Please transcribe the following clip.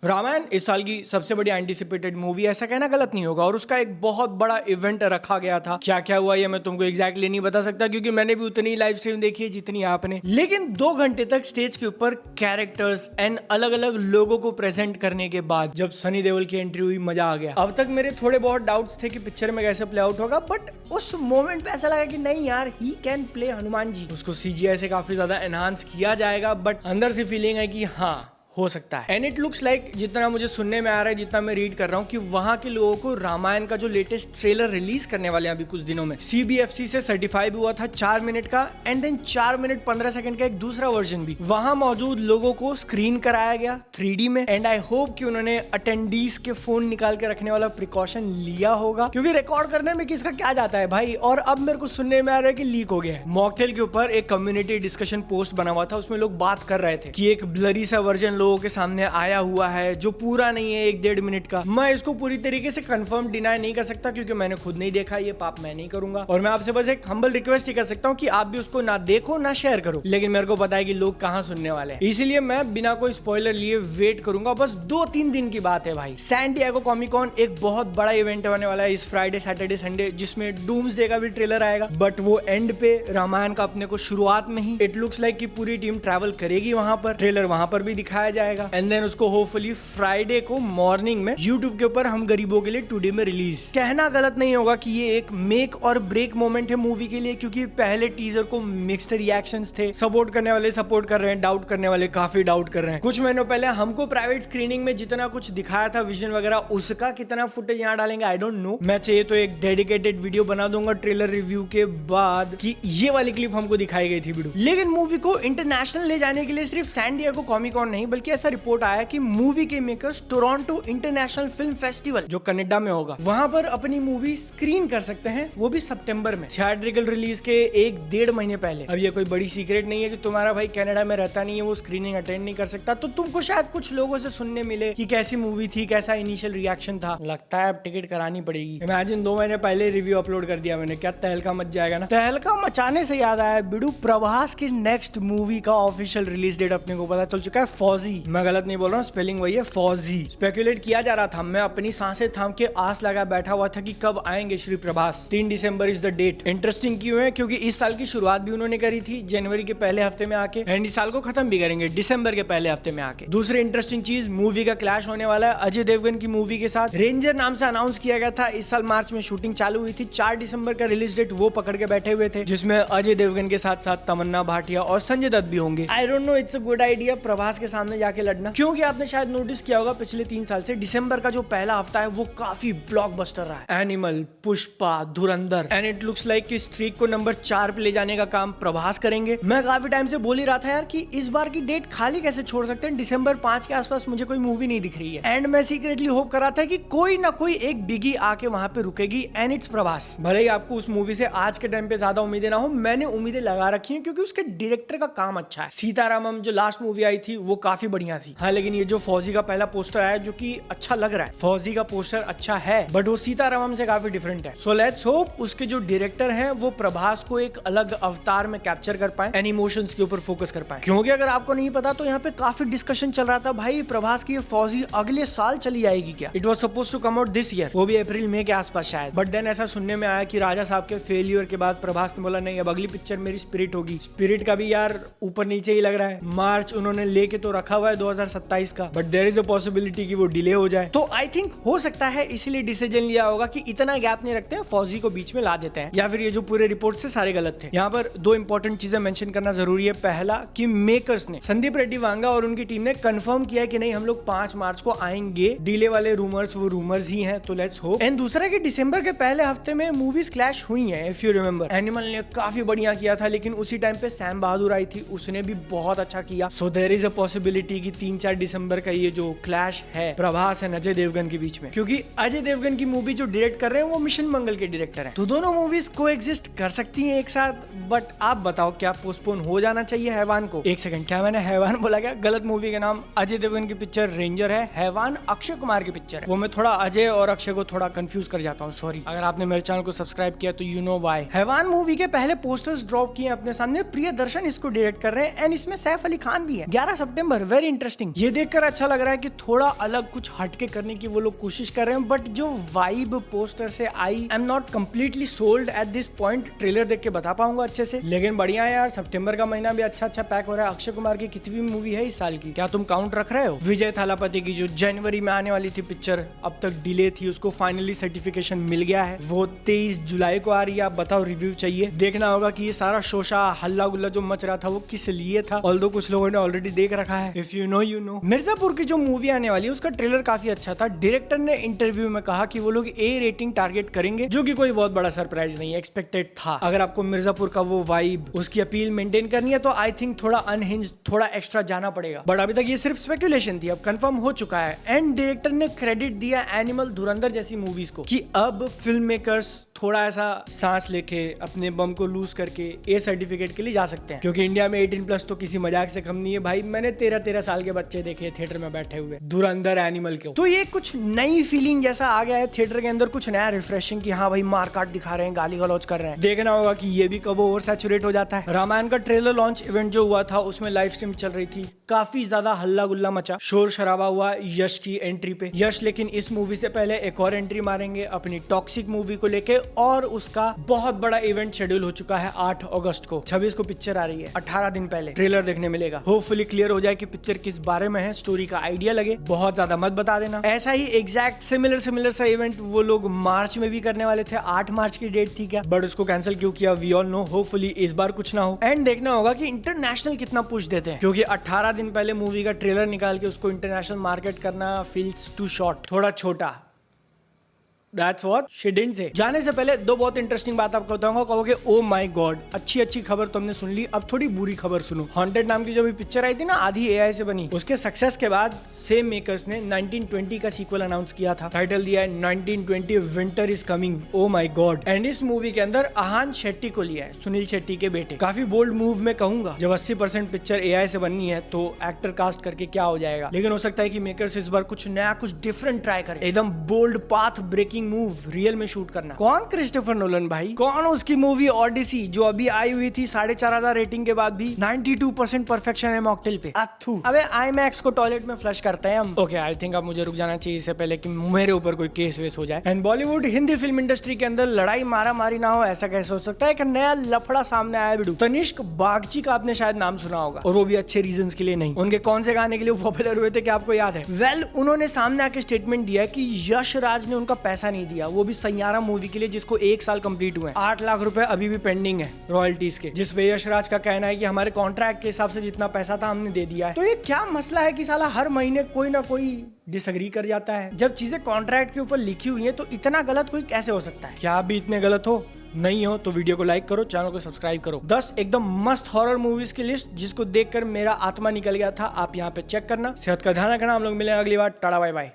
रामायण इस साल की सबसे बड़ी एंटिसिपेटेड मूवी, ऐसा कहना गलत नहीं होगा। और उसका एक बहुत बड़ा इवेंट रखा गया था। क्या क्या हुआ ये मैं तुमको एग्जैक्टली नहीं बता सकता, क्योंकि मैंने भी उतनी लाइव स्ट्रीम देखी है जितनी आपने। लेकिन 2 घंटे तक स्टेज के ऊपर कैरेक्टर्स एंड अलग अलग लोगों को प्रेजेंट करने के बाद जब सनी देओल की एंट्री हुई, मजा आ गया। अब तक मेरे थोड़े बहुत डाउट्स थे कि पिक्चर में कैसे प्ले आउट होगा, बट उस मोमेंट पे ऐसा लगा कि नहीं यार, he can play Hanuman ji. उसको सीजीआई से काफी ज्यादा एनहांस किया जाएगा, बट अंदर से फीलिंग है कि हाँ हो सकता है। एंड इट लुक्स लाइक, जितना मुझे सुनने में आ रहा है, जितना मैं रीड कर रहा हूँ, कि वहां के लोगों को रामायण का जो लेटेस्ट ट्रेलर रिलीज करने वाले हैं अभी कुछ दिनों में, CBFC से सर्टिफाई भी हुआ था 4 मिनट का, एंड देन 4 मिनट 15 सेकंड का एक दूसरा वर्जन भी वहां मौजूद लोगों को स्क्रीन कराया गया 3D में। एंड आई होप कि उन्होंने अटेंडीज के फोन निकाल के रखने वाला प्रिकॉशन लिया होगा, क्योंकि रिकॉर्ड करने में किसका क्या जाता है भाई। और अब मेरे को सुनने में आ रहा है कि लीक हो गया है। मॉकटेल के ऊपर एक कम्युनिटी डिस्कशन पोस्ट बना हुआ था, उसमें लोग बात कर रहे थे कि एक ब्लरी सा वर्जन लोगों के सामने आया हुआ है जो पूरा नहीं है, 1-1.5 मिनट का। मैं इसको पूरी तरीके से कंफर्म डिनाई नहीं कर सकता, क्योंकि मैंने खुद नहीं देखा, ये पाप मैं नहीं करूंगा। और मैं आपसे बस एक हम्बल रिक्वेस्ट ही कर सकता हूँ कि आप भी उसको ना देखो ना शेयर करो। लेकिन मेरे को पता है कि लोग कहाँ सुनने वाले हैं, इसीलिए मैं बिना कोई स्पॉइलर लिए वेट करूंगा। बस 2-3 दिन की बात है भाई। सैन डिएगो कॉमिक कॉन एक बहुत बड़ा इवेंट होने वाला है इस फ्राइडे सैटरडे संडे, जिसमें डूम्सडे का भी ट्रेलर आएगा, बट वो एंड पे रामायण का अपने को शुरुआत में ही इट लुक्स लाइक कि पूरी टीम ट्रैवल करेगी वहां पर। ट्रेलर वहां पर भी दिखाया जाएगा, एंड देन उसको होपफुली फ्राइडे को मॉर्निंग में यूट्यूब के ऊपर हम गरीबों के लिए टुडे में रिलीज। कहना गलत नहीं होगा कि ये एक मेक और ब्रेक मोमेंट है मूवी के लिए, क्योंकि पहले टीजर को मिक्स्ड रिएक्शंस थे। सपोर्ट करने वाले सपोर्ट कर रहे हैं, डाउट करने वाले काफी डाउट कर रहे हैं। कुछ महीनों पहले हमको प्राइवेट स्क्रीनिंग में जितना कुछ दिखाया था विजन वगैरह, उसका कितना फुटेज यहाँ डालेंगे आई डोंट नो। मैं चाहिए तो एक डेडिकेटेड वीडियो बना दूंगा ट्रेलर रिव्यू के बाद कि ये वाली क्लिप हमको दिखाई गई थी वीडियो। लेकिन मूवी को इंटरनेशनल ले जाने के लिए सिर्फ सैन डिएगो कॉमिक कॉन नहीं, बल्कि ऐसा रिपोर्ट आया कि मूवी के makers Toronto international film festival जो कनाडा में होगा, वहां पर अपनी मूवी स्क्रीन कर सकते हैं, वो भी सितंबर में, थिएट्रिकल रिलीज के 1-1.5 महीने पहले। अब ये कोई बड़ी सीक्रेट नहीं है कि तुम्हारा भाई कनाडा में रहता नहीं है, वो स्क्रीनिंग अटेंड नहीं कर सकता, तो तुमको शायद कुछ लोगों से सुनने मिले कि कैसी मूवी थी, कैसा इनिशियल रिएक्शन था। लगता है अब टिकट करानी पड़ेगी। इमेजिन 2 महीने पहले रिव्यू अपलोड कर दिया मैंने, क्या तहलका मच जाएगा ना। तहलका मचाने से याद आया बिडू, प्रभास की नेक्स्ट मूवी का ऑफिशियल रिलीज डेट अपने को पता चल चुका है, फौजी। मैं गलत नहीं बोल रहा हूँ, स्पेलिंग वही है, फौजी। स्पेकुलेट किया जा रहा था, मैं अपनी सांसें थाम के आस लगा बैठा हुआ था कि कब आएंगे श्री प्रभास। 3 दिसंबर इज द डेट। इंटरेस्टिंग क्यों है? क्योंकि इस साल की शुरुआत भी उन्होंने करी थी जनवरी के पहले हफ्ते में आके, एंड इस साल को खत्म भी करेंगे दिसंबर के पहले हफ्ते में आके। दूसरी इंटरेस्टिंग चीज, मूवी का क्लैश होने वाला है अजय देवगन की मूवी के साथ। रेंजर नाम से अनाउंस किया गया था, इस साल मार्च में शूटिंग चालू हुई थी, 4 दिसंबर का रिलीज डेट वो पकड़ के बैठे हुए थे, जिसमें अजय देवगन के साथ साथ तमन्ना भाटिया और संजय दत्त भी होंगे। I don't know, it's a good idea Prabhas के सामने जाके लड़ना, क्योंकि आपने शायद नोटिस किया होगा पिछले 3 साल से दिसंबर का जो पहला हफ्ता है वो काफी ब्लॉकबस्टर रहा है। Animal, Pushpa, Dhurandhar, and it looks like कि स्ट्रीक को नंबर 4 पे ले जाने का काम प्रभास करेंगे। मैं काफी टाइम से बोल ही रहा था यार कि इस बार की डेट खाली कैसे छोड़ सकते हैं, दिसंबर 5 के आसपास मुझे कोई मूवी नहीं दिख रही है। एंड मैं सीक्रेटली होप कर रहा था कि कोई ना कोई एक बिगी आके वहां पे रुकेगी, एंड इट्स प्रभास। भले ही आपको उस मूवी से आज के टाइम पे ज्यादा उम्मीदें ना हो, मैंने उम्मीदें लगा रखी हैं, क्योंकि उसके डायरेक्टर का काम अच्छा है। सीतारामम जो लास्ट मूवी आई थी वो काफी बढ़िया थी। हाँ, लेकिन ये जो फौजी का पहला पोस्टर आया जो कि अच्छा लग रहा है, फौजी का पोस्टर अच्छा है, बट वो सीतारामम से काफी डिफरेंट है। सो लेट्स होप उसके जो डायरेक्टर हैं वो प्रभास को एक अलग अवतार में कैप्चर कर पाए एंड इमोशंस के ऊपर फोकस कर पाए। क्योंकि अगर आपको नहीं पता तो यहाँ पे काफी डिस्कशन चल रहा था भाई, प्रभास की ये फौजी अगले साल चली आएगी क्या। It was supposed to come out this year, वो भी अप्रैल मई के आसपास शायद, बट देन ऐसा सुनने में आया कि राजा साहब के फेलियर के बाद प्रभास ने बोला नहीं, अब अगली पिक्चर मेरी स्पिरिट होगी। स्पिरिट का भी यार ऊपर नीचे ही लग रहा है, मार्च उन्होंने लेके तो रखा हुआ है 2027 का, but there is a possibility कि वो डिले हो जाए। तो आई थिंक हो सकता है इसीलिए डिसीजन लिया होगा कि इतना गैप नहीं रखते हैं, फौजी को बीच में ला देते हैं, या फिर ये जो पूरे रिपोर्ट से सारे गलत थे। यहाँ पर 2 इंपॉर्टेंट चीजें मेंशन करना जरूरी है। पहला कि मेकर्स ने, संदीप रेड्डी वांगा और उनकी टीम ने कंफर्म किया है कि नहीं, हम लोग 5 मार्च को आएंगे। डिले वाले रूमर्स वो रूमर्स ही हैं, तो लेट्स होप। एंड दूसरा कि दिसंबर के पहले हफ्ते में मूवीज क्लैश हुई हैं। इफ यू रिमेंबर, एनिमल ने काफी बढ़िया किया था, लेकिन उसी टाइम पे सैम बहादुर आई थी, उसने भी बहुत अच्छा किया। So there is a possibility कि 3-4 दिसंबर का ये जो क्लैश है प्रभास एंड अजय देवगन के बीच में, क्योंकि अजय देवगन की मूवी जो डायरेक्ट कर रहे हैं वो मिशन मंगल के डायरेक्टर हैं, तो दोनों मूवीज को एग्जिस्ट कर सकती हैं एक साथ। बट आप बताओ, क्या पोस्टपोन हो जाना चाहिए हैवान को? एक सेकंड, क्या मैंने हैवान बोला क्या? गलत मूवी का नाम अजय देवगन की पिक्चर रेंजर है, हैवान अक्षय कुमार की पिक्चर है। वो मैं थोड़ा अजय और अक्षय को थोड़ा कंफ्यूज कर जाता हूँ, सॉरी। अगर आपने मेरे चैनल को सब्सक्राइब किया तो यू नो व्हाई। हैवान मूवी के पहले पोस्टर्स ड्रॉप किए अपने सामने, प्रियदर्शन इसको डायरेक्ट कर रहे हैं, एंड इसमें सैफ अली खान भी है। 11 सितंबर वेरी इंटरेस्टिंग। ये देखकर अच्छा लग रहा है कि थोड़ा अलग कुछ हटके करने की वो लोग कोशिश कर रहे हैं, बट जो वाइब पोस्टर से आई, I am not completely sold at this point. Trailer देख के बता पाऊंगा अच्छे से, लेकिन बढ़िया है यार। सितंबर का महीना भी अच्छा पैक हो रहा है। अक्षय कुमार की कितनी मूवी है इस साल की, क्या तुम काउंट रख रहे हो? विजय थालापति की जो जनवरी में आने वाली थी पिक्चर, अब तक डिले थी, उसको फाइनली सर्टिफिकेशन मिल गया है। वो 23 जुलाई को आ रही है। आप बताओ, रिव्यू चाहिए? देखना होगा कि ये सारा शोशा हल्ला गुल्ला जो मच रहा था वो किस लिए था। ऑल्दो कुछ लोगों ने ऑलरेडी देख रखा है। If you know you know. Mirzapur की जो मूवी आने वाली है उसका ट्रेलर काफी अच्छा था। डायरेक्टर ने इंटरव्यू में कहा कि वो लोग ए रेटिंग टारगेट करेंगे, जो कि कोई बहुत बड़ा सरप्राइज नहीं, एक्सपेक्टेड था। अगर आपको मिर्जापुर का वो वाइब, उसकी अपील मेंटेन करनी है तो आई थिंक थोड़ा अनहिंज, थोड़ा एक्स्ट्रा जाना पड़ेगा। बट अभी तक ये सिर्फ स्पेकुलेशन थी, अब कंफर्म हो चुका है। एंड डायरेक्टर ने क्रेडिट दिया एनिमल, धुरंधर जैसी मूवीज को, कि अब फिल्म मेकर्स थोड़ा ऐसा सांस लेके अपने बम को लूज करके ए सर्टिफिकेट के लिए जा सकते हैं, क्योंकि इंडिया में 18+ तो किसी मजाक से कम नहीं है भाई। मैंने 13 साल के बच्चे देखे थिएटर में बैठे हुए धुरंधर एनिमल के। तो ये कुछ नई फीलिंग जैसा आ गया है थिएटर के अंदर, कुछ नया रिफ्रेशिंग, कि हाँ भाई मार काट दिखा रहे हैं, गाली गलौज कर रहे हैं। देखना होगा कि ये भी कब ओवर सैचुरेट हो जाता है। रामायण का ट्रेलर लॉन्च इवेंट जो हुआ था उसमें लाइव स्ट्रीम चल रही थी, काफी ज्यादा हल्ला गुल्ला मचा, शोर शराबा हुआ यश की एंट्री पे। यश लेकिन इस मूवी से पहले एक और एंट्री मारेंगे अपनी टॉक्सिक मूवी को लेके, और उसका बहुत बड़ा इवेंट शेड्यूल हो चुका है 8 अगस्त को। 26 को पिक्चर आ रही है, 18 दिन पहले ट्रेलर देखने मिलेगा। होपफुली क्लियर हो जाए कि पिक्चर किस बारे में है, स्टोरी का आइडिया लगे। बहुत ज्यादा मत बता देना। ऐसा ही एग्जैक्ट सिमिलर सा इवेंट वो लोग मार्च में भी करने वाले थे। 8 मार्च की डेट थी क्या, बट उसको कैंसिल क्यों किया वी ऑल नो। होपफुली इस बार कुछ ना हो। एंड देखना होगा कि इंटरनेशनल कितना पुश देते हैं, क्योंकि 18 दिन पहले मूवी का ट्रेलर निकाल के उसको इंटरनेशनल मार्केट करना फील्स टू शॉर्ट, थोड़ा छोटा। That's what she didn't say। जाने से पहले दो बहुत इंटरेस्टिंग बात आपको बताऊंगा, कहोगे ओ माय गॉड, अच्छी खबर तुमने सुन ली, अब थोड़ी बुरी खबर सुनो। हॉन्टेड नाम की जो भी पिक्चर आई थी ना, आधी एआई से बनी, उसके सक्सेस के बाद सेम मेकर्स ने 1920 का सीक्वल अनाउंस किया था। टाइटल दिया है 1920 winter is coming. Oh my God. And इस मूवी के अंदर आहान शेट्टी को लिया है, सुनील शेट्टी के बेटे। काफी बोल्ड मूव में कहूंगा। जब 80% पिक्चर एआई से बननी है तो एक्टर कास्ट करके क्या हो जाएगा, लेकिन हो सकता है कि मेकर्स इस बार कुछ नया, कुछ डिफरेंट ट्राई करें। एकदम bold path breaking move real में शूट करना। कौन? क्रिस्टोफर नोलन भाई। कौन? उसकी मूवी ऑडिसी जो अभी आई हुई थी 4,500 रेटिंग के बाद भी 92% परफेक्शन है मॉकटेल पे। अथू। अबे आईमैक्स को टॉयलेट में फ्लश करते हैं हम। ओके, आई थिंक अब मुझे रुक जाना चाहिए इससे पहले कि मेरे ऊपर कोई केस वेस हो जाए। And Bollywood Hindi film industry के अंदर लड़ाई मारा मारी ना हो, ऐसा कैसे हो सकता है? एक नया लफड़ा सामने आया बिडू। तनिष्क बागची का आपने शायद नाम सुना होगा, और वो भी अच्छे रीजंस के लिए नहीं। उनके कौन से गाने के लिए पॉपुलर हुए थे क्या आपको याद है? वेल, उन्होंने सामने आके स्टेटमेंट दिया कि यश राज ने उनका पैसा नहीं दिया, वो भी सैयारा मूवी के लिए जिसको 1 साल कंप्लीट हुए। 8 लाख रुपए अभी भी पेंडिंग है रॉयल्टीज के, जिसपे यश राज का कहना है कि हमारे कॉन्ट्रैक्ट के हिसाब से जितना पैसा था हमने दे दिया है। तो ये क्या मसला है कि साला हर महीने कोई ना कोई डिसएग्री कर जाता है? जब चीजें कॉन्ट्रैक्ट के ऊपर लिखी हुई है तो इतना गलत कोई कैसे हो सकता है? क्या आप भी इतने गलत हो? नहीं हो तो वीडियो को लाइक करो, चैनल को सब्सक्राइब करो। 10 एकदम मस्त हॉरर मूवीज की लिस्ट जिसको देखकर मेरा आत्मा निकल गया था, आप यहाँ पे चेक करना। सेहत का ध्यान रखना। हम लोग मिलेंगे अगली बार। Tata bye bye.